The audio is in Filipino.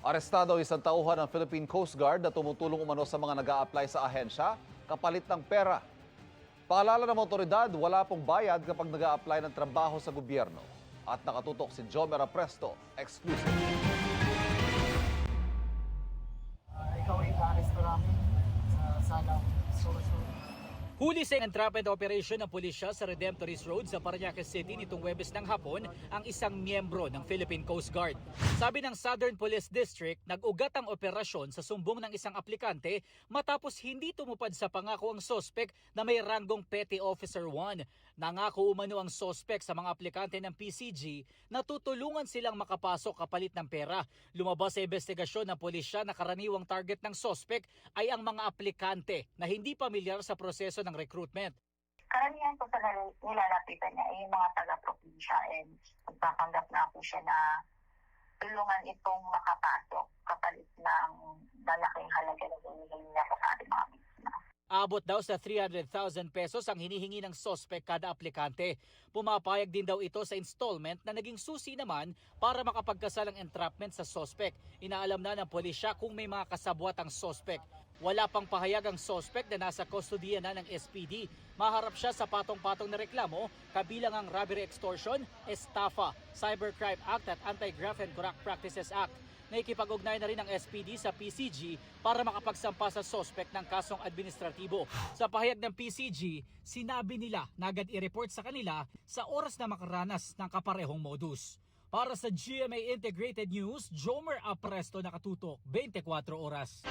Arestado isang tauhan ng Philippine Coast Guard na tumutulong umano sa mga nag-a-apply sa ahensya kapalit ng pera. Paalala ng otoridad, wala pong bayad kapag nag-a-apply ng trabaho sa gobyerno. At nakatutok si Jomer Apresto, exclusive. Ikaw ay na-aresto namin sa Salang Sorso. Huli sa entrapment operation ng pulisya sa Redemptorist Road sa Parañaque City nitong Huwebes ng hapon ang isang miyembro ng Philippine Coast Guard. Sabi ng Southern Police District, nag-ugat ang operasyon sa sumbong ng isang aplikante matapos hindi tumupad sa pangako ang sospek na may ranggong Petty Officer 1. Nangako umano ang sospek sa mga aplikante ng PCG na tutulungan silang makapasok kapalit ng pera. Lumabas sa investigasyon ng pulisya na karaniwang target ng sospek ay ang mga aplikante na hindi pamilyar sa proseso ng recruitment. Karamihan po sa nilalapitan niya ay yung mga taga-probinsya and magpapanggap na po siya na tulungan itong makapasok kapalit ng malaking halaga na binigay niya sa ating mga biktima. Abot daw sa 300,000 pesos ang hinihingi ng sospek kada aplikante. Pumapayag din daw ito sa installment na naging susi naman para makapagkasal ang entrapment sa sospek. Inaalam na ng pulisya kung may mga kasabwat ang sospek. Wala pang pahayag ang sospek na nasa kustodiya na ng SPD. Maharap siya sa patong-patong na reklamo kabilang ang robbery extortion, estafa, Cybercrime Act at Anti-Graft and Corrupt Practices Act. Naikipag-ugnay na rin ang SPD sa PCG para makapagsampa sa sospek ng kasong administratibo. Sa pahayag ng PCG, sinabi nila na agad i-report sa kanila sa oras na makaranas ng kaparehong modus. Para sa GMA Integrated News, Jomer Apresto, nakatutok 24 oras.